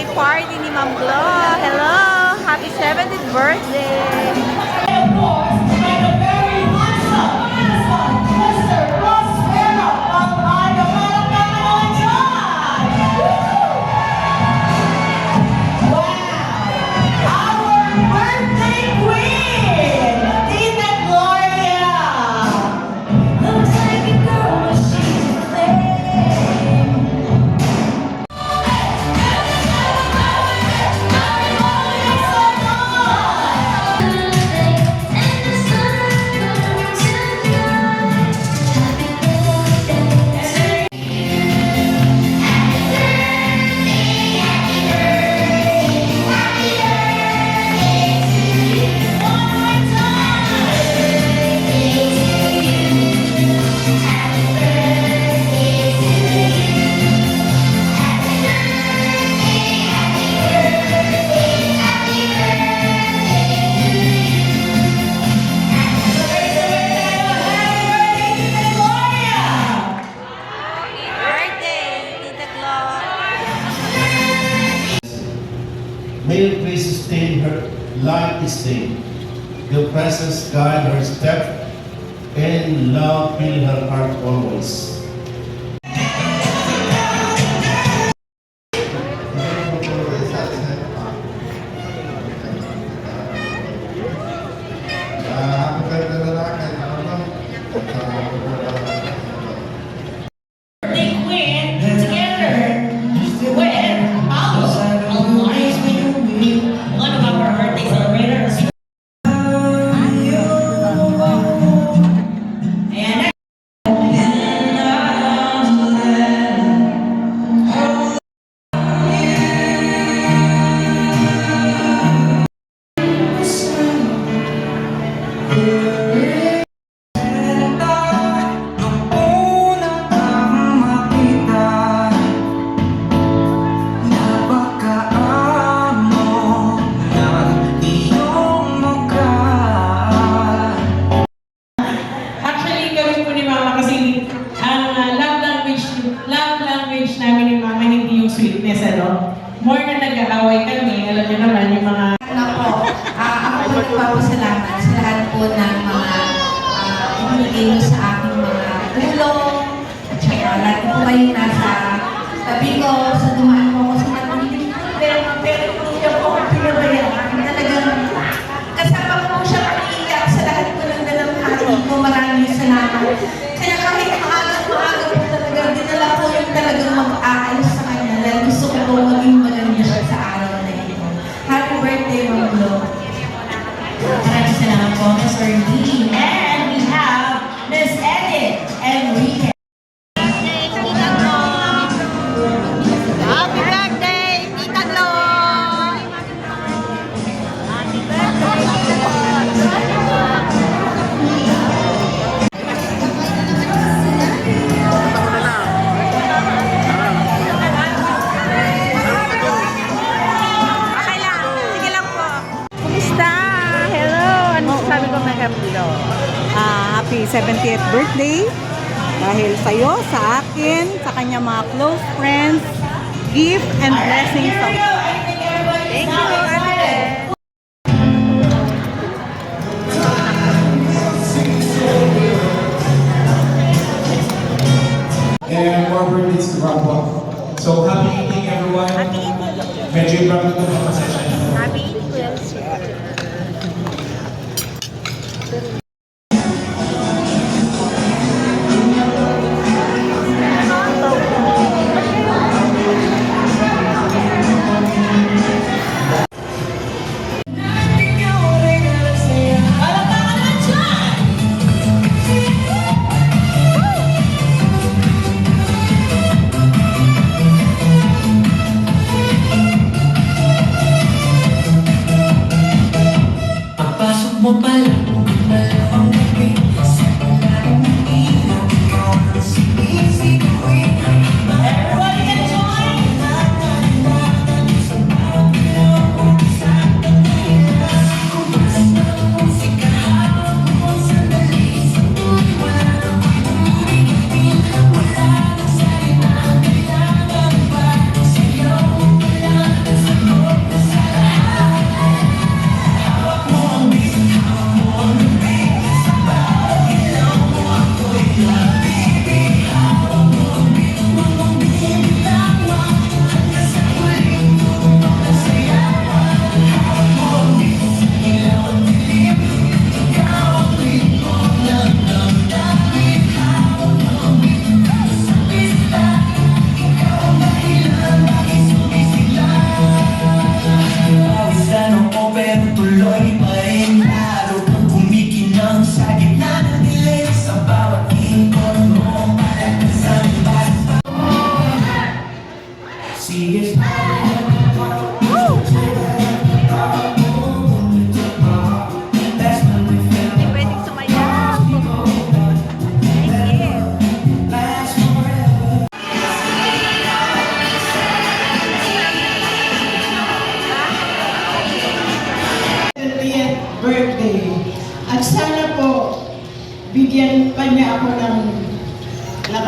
birthday party ni Ma'am Glo. Hello! Happy 70th birthday! And of course, and a very handsome Mr. Ross Vera of Ayamara Capital John. Wow! Our birthday queen, Tita Gloria. Looks like a girl when she's a flame. May your grace sustain her life this day. Your presence guide her step, and love fill her heart always. They quit together with Paulo Alliance with one of our birthday celebrators. And actually, kami po ni Mama kasi ang love language namin ni Mama hindi yung sweetness, ano? More na nag-aaway kami, alam niyo naman yung mga... Ako po nagpapasalamat sa lahat po ng mga ibinigay niyo sa aking mga tulong at saka lahat po kayo nasa tabi ko, sa dumaan po ako sa matuloy. Pero hindi po ako pinabayaan. Talagang kasama ko po siya mag-iiyak sa lahat po ng dalamhati ko. Maraming salamat. Kaya kahit maaga po talaga, dinala po yung talagang mag-aayos sa kanya. Dahil gusto ko po maging maganda siya sa araw na ito. Happy birthday, Ma'am Glo. Maraming salamat po, Mr. Lee. And we have Miss Edith Enrique. Happy birthday, Tita Glo! Happy birthday! Okay lang. Sige lang po. Kumusta? Hello! Ano sabi ko na Glo? Happy 70th birthday. Dahil sa'yo, sa akin, sa kanya mga close friends, gift and blessings of God. Thank you, Ate. And more birthdays to wrap up. So happy eating, everyone. Happy eating. Medyo iba ito ng pasensya. Happy eating, Kuya. Palakpakan naman dyan!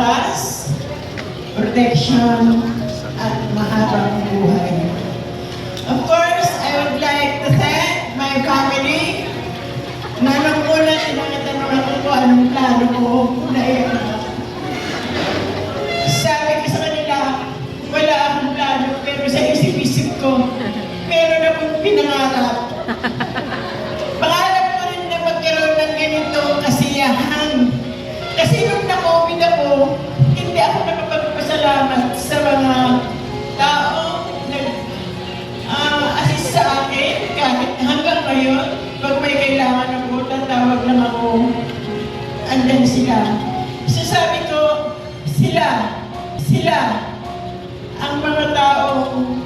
lakas, protection, at mahabang buhay. Of course, I would like to thank my family na nung una tinatanong ako kung anong plano ko, naiyak ako. Sabi ko sa kanila, wala akong plano, pero sa isip-isip ko, meron akong pinangarap. Pangarap ko rin na magkaroon ng ganito kasiyahan. Kasi nung na-COVID ako, hindi ako nakapagpasalamat sa mga tao nag-assist sa akin. Kahit hanggang ngayon, pag may kailangan ako, tatawag lang ako. Andyan sila. So sabi ko, sila, ang mga taong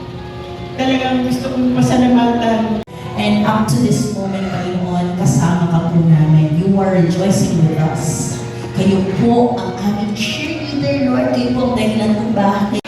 talagang gusto kong pasalamatan. And up to this moment ngayon, kasama ka po namin. You are rejoicing with us. Kayo po ang aming cheerleader, Lord. Kayo po ang dahilan kung bakit